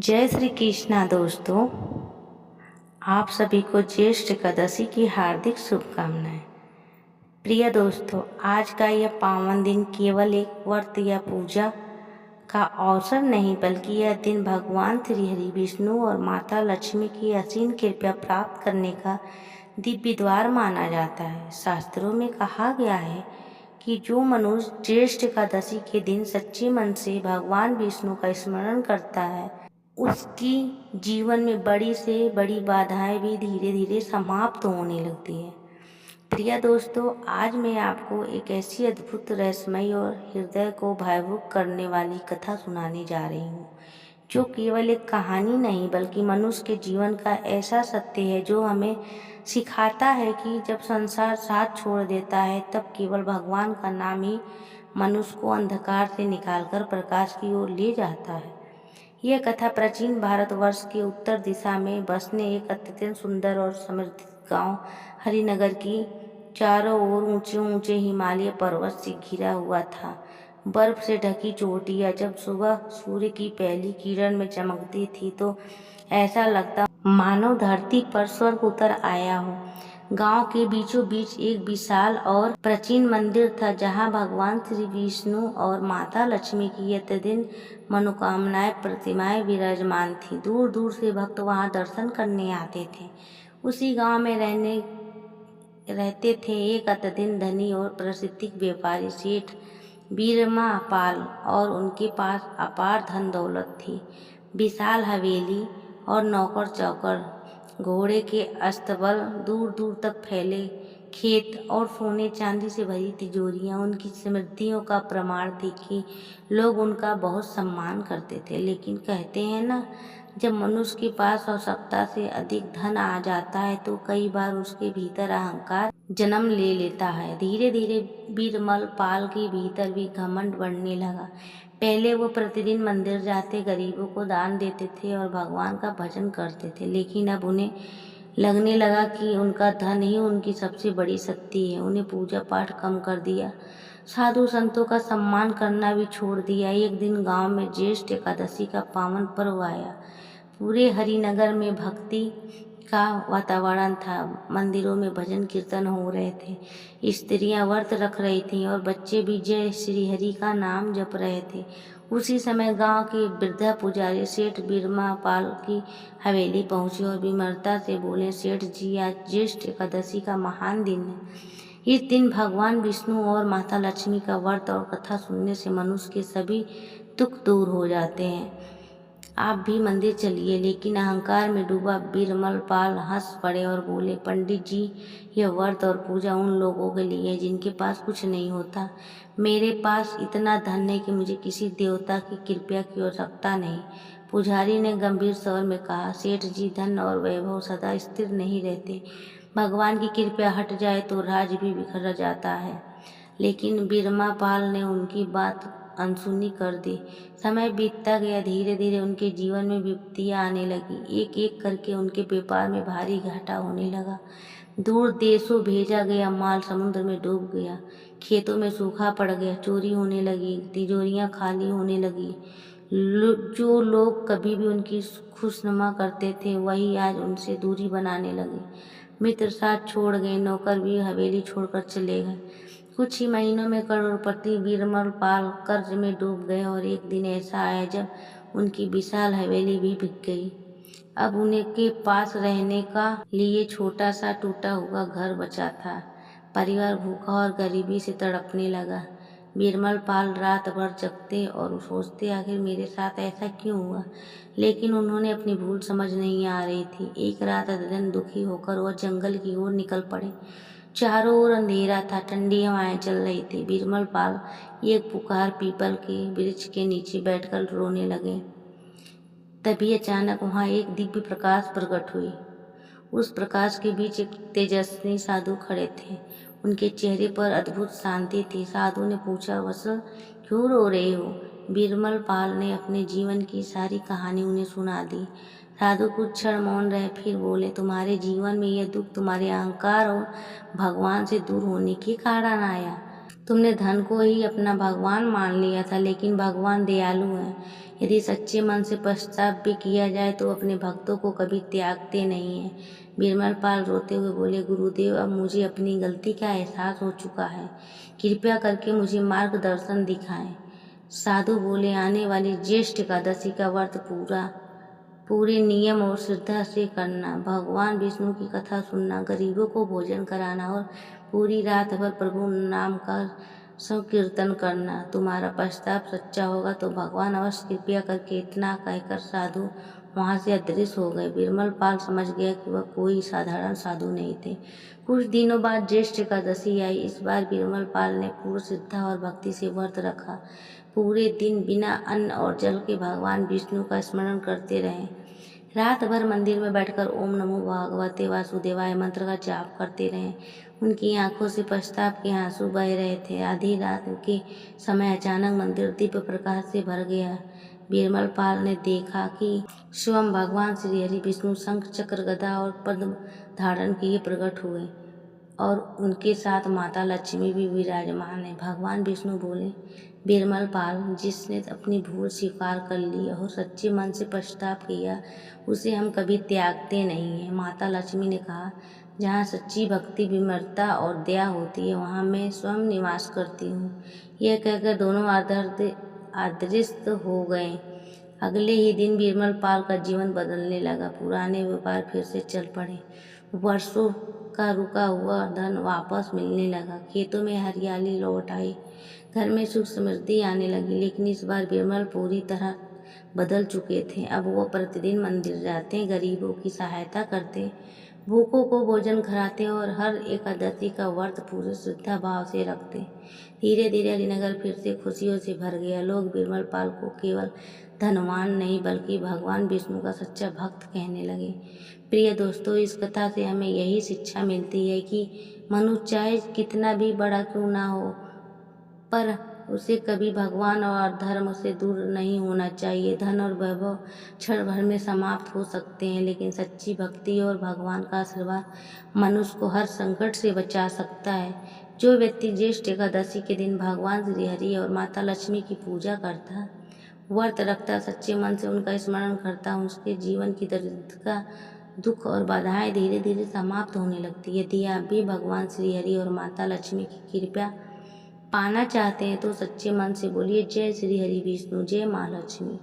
जय श्री कृष्णा दोस्तों। आप सभी को ज्येष्ठ एकादशी की हार्दिक शुभकामनाएं। प्रिय दोस्तों, आज का यह पावन दिन केवल एक व्रत या पूजा का अवसर नहीं, बल्कि यह दिन भगवान श्री हरि विष्णु और माता लक्ष्मी की असीम कृपा प्राप्त करने का दिव्य द्वार माना जाता है। शास्त्रों में कहा गया है कि जो मनुष्य ज्येष्ठ एकादशी के दिन सच्चे मन से भगवान विष्णु का स्मरण करता है, उसकी जीवन में बड़ी से बड़ी बाधाएं भी धीरे धीरे समाप्त होने लगती है। प्रिय दोस्तों, आज मैं आपको एक ऐसी अद्भुत, रहस्यमयी और हृदय को भावुक करने वाली कथा सुनाने जा रही हूँ, जो केवल एक कहानी नहीं बल्कि मनुष्य के जीवन का ऐसा सत्य है जो हमें सिखाता है कि जब संसार साथ छोड़ देता है, तब केवल भगवान का नाम ही मनुष्य को अंधकार से निकालकर प्रकाश की ओर ले जाता है। यह कथा प्राचीन भारतवर्ष के उत्तर दिशा में बसने एक अत्यंत सुंदर और समृद्ध गांव हरिनगर की चारों ओर ऊंचे ऊंचे हिमालय पर्वत से घिरा हुआ था। बर्फ से ढकी चोटियां जब सुबह सूर्य की पहली किरण में चमकती थी तो ऐसा लगता मानो धरती पर स्वर्ग उतर आया हो। गांव के बीचों बीच एक विशाल और प्राचीन मंदिर था, जहां भगवान श्री विष्णु और माता लक्ष्मी की अत्यधिक मनोकामनाएं प्रतिमाएं विराजमान थी। दूर दूर से भक्त वहां दर्शन करने आते थे। उसी गांव में रहते थे एक अत्यधिक धनी और प्रसिद्ध व्यापारी सेठ बीरमा पाल, और उनके पास अपार धन दौलत थी। विशाल हवेली और नौकर चाकर, घोड़े के अस्तबल, दूर दूर तक फैले खेत और सोने चांदी से भरी तिजोरियां उनकी समृद्धियों का प्रमाण थी कि लोग उनका बहुत सम्मान करते थे। लेकिन कहते हैं ना, जब मनुष्य के पास आवश्यकता से अधिक धन आ जाता है तो कई बार उसके भीतर अहंकार जन्म ले लेता है। धीरे धीरे बीरमल पाल के भीतर भी घमंड बढ़ने लगा। पहले वो प्रतिदिन मंदिर जाते, गरीबों को दान देते थे और भगवान का भजन करते थे, लेकिन अब उन्हें लगने लगा कि उनका धन ही उनकी सबसे बड़ी शक्ति है। उन्हें पूजा पाठ कम कर दिया, साधु संतों का सम्मान करना भी छोड़ दिया। एक दिन गांव में ज्येष्ठ एकादशी का पावन पर्व आया। पूरे हरिनगर में भक्ति का वातावरण था। मंदिरों में भजन कीर्तन हो रहे थे, स्त्रियां व्रत रख रही थीं और बच्चे भी जय श्री हरि का नाम जप रहे थे। उसी समय गांव के वृद्धा पुजारी सेठ बीरमा पाल की हवेली पहुंचे और विनम्रता से बोले, सेठ जी, आज ज्येष्ठ एकादशी का महान दिन है। इस दिन भगवान विष्णु और माता लक्ष्मी का व्रत और कथा सुनने से मनुष्य के सभी दुख दूर हो जाते हैं। आप भी मंदिर चलिए। लेकिन अहंकार में डूबा बीरमल पाल हंस पड़े और बोले, पंडित जी, यह व्रत और पूजा उन लोगों के लिए है जिनके पास कुछ नहीं होता। मेरे पास इतना धन है कि मुझे किसी देवता की कृपा की आवश्यकता नहीं। पुजारी ने गंभीर स्वर में कहा, सेठ जी, धन और वैभव सदा स्थिर नहीं रहते। भगवान की कृपा हट जाए तो राज भी बिखर जाता है। लेकिन बीरमा पाल ने उनकी बात अनसुनी कर दी। समय बीतता गया। धीरे धीरे उनके जीवन में विपत्तियां आने लगी। एक एक करके उनके व्यापार में भारी घाटा होने लगा। दूर देशों भेजा गया माल समुद्र में डूब गया, खेतों में सूखा पड़ गया, चोरी होने लगी, तिजोरियां खाली होने लगी। जो लोग कभी भी उनकी खुशनुमा करते थे, वही आज उनसे दूरी बनाने लगे। मित्र साथ छोड़ गए, नौकर भी हवेली छोड़कर चले गए। कुछ ही महीनों में करोड़पति बीरमल पाल कर्ज में डूब गए और एक दिन ऐसा आया जब उनकी विशाल हवेली भी बिक गई। अब उनके पास रहने का लिए छोटा सा टूटा हुआ घर बचा था। परिवार भूखा और गरीबी से तड़पने लगा। बीरमल पाल रात भर जगते और सोचते, आखिर मेरे साथ ऐसा क्यों हुआ। लेकिन उन्होंने अपनी भूल समझ नहीं आ रही थी। एक रात अत्यंत दुखी होकर वह जंगल की ओर निकल पड़े। चारों ओर अंधेरा था, ठंडी हवाएं चल रही थी। बीरमल पाल एक पुकार पीपल के वृक्ष के नीचे बैठकर रोने लगे। तभी अचानक वहां एक दिव्य प्रकाश प्रकट हुई। उस प्रकाश के बीच एक तेजस्वी साधु खड़े थे। उनके चेहरे पर अद्भुत शांति थी। साधु ने पूछा, वत्सल, क्यों रो रहे हो। बीरमल पाल ने अपने जीवन की सारी कहानी उन्हें सुना दी। साधु कुछ क्षण मौन रहे, फिर बोले, तुम्हारे जीवन में यह दुख तुम्हारे अहंकार और भगवान से दूर होने के कारण आया। तुमने धन को ही अपना भगवान मान लिया था, लेकिन भगवान दयालु है। यदि सच्चे मन से पश्चाताप भी किया जाए तो अपने भक्तों को कभी त्यागते नहीं हैं। बीरबलपाल रोते हुए बोले, गुरुदेव, अब मुझे अपनी गलती का एहसास हो चुका है, कृपया करके मुझे मार्गदर्शन दिखाएं। साधु बोले, आने वाली ज्येष्ठ एकादशी का व्रत पूरे नियम और श्रद्धा से करना, भगवान विष्णु की कथा सुनना, गरीबों को भोजन कराना और पूरी रात भर प्रभु नाम का संकीर्तन करना। तुम्हारा पश्चाताप सच्चा होगा तो भगवान अवश्य कृपया करके, इतना कहकर साधु वहाँ से अदृश्य हो गए। बीरबलपाल समझ गया कि वह कोई साधारण साधु नहीं थे। कुछ दिनों बाद ज्येष्ठ एकादशी आई। इस बार बीरबलपाल ने पूर्ण श्रद्धा और भक्ति से व्रत रखा। पूरे दिन बिना अन्न और जल के भगवान विष्णु का स्मरण करते रहे। रात भर मंदिर में बैठकर ओम नमो भगवते वासुदेवाय मंत्र का जाप करते रहे। उनकी आंखों से पश्चाताप के आंसू बह रहे थे। आधी रात के समय अचानक मंदिर दिव्य प्रकाश से भर गया। बीरबलपाल ने देखा कि स्वयं भगवान श्री हरि विष्णु शंख चक्र गदा और पद्म धारण किए प्रकट हुए और उनके साथ माता लक्ष्मी भी विराजमान है। भगवान विष्णु बोले, बीरबलपाल, जिसने अपनी भूल स्वीकार कर ली और सच्चे मन से पश्चाताप किया, उसे हम कभी त्यागते नहीं हैं। माता लक्ष्मी ने कहा, जहाँ सच्ची भक्ति, विनम्रता और दया होती है, वहाँ मैं स्वयं निवास करती हूँ। यह कहकर दोनों अदृश्य हो गए। अगले ही दिन बीरबलपाल का जीवन बदलने लगा। पुराने व्यापार फिर से चल पड़े। वर्षों का रुका हुआ धन वापस मिलने लगा। खेतों में हरियाली लौट आई। घर में सुख समृद्धि आने लगी। लेकिन इस बार बीरबल पूरी तरह बदल चुके थे। अब वो प्रतिदिन मंदिर जाते, गरीबों की सहायता करते, भूखों को भोजन कराते और हर एकादशी का व्रत पूरे श्रद्धा भाव से रखते। धीरे धीरे हरिनगर फिर से खुशियों से भर गया। लोग बीरबलपाल को केवल धनवान नहीं बल्कि भगवान विष्णु का सच्चा भक्त कहने लगे। प्रिय दोस्तों, इस कथा से हमें यही शिक्षा मिलती है कि मनुष्य चाहे कितना भी बड़ा क्यों ना हो, पर उसे कभी भगवान और धर्म से दूर नहीं होना चाहिए। धन और वैभव क्षण भर में समाप्त हो सकते हैं, लेकिन सच्ची भक्ति और भगवान का आशीर्वाद मनुष्य को हर संकट से बचा सकता है। जो व्यक्ति ज्येष्ठ एकादशी के दिन भगवान श्री हरि और माता लक्ष्मी की पूजा करता, व्रत रखता, सच्चे मन से उनका स्मरण करता, उसके जीवन की दरिद्रता, दुख और बाधाएं धीरे धीरे समाप्त होने लगती। यदि आप भी भगवान श्री हरि और माता लक्ष्मी की कृपा पाना चाहते हैं तो सच्चे मन से बोलिए, जय श्री हरि विष्णु, जय माँ लक्ष्मी।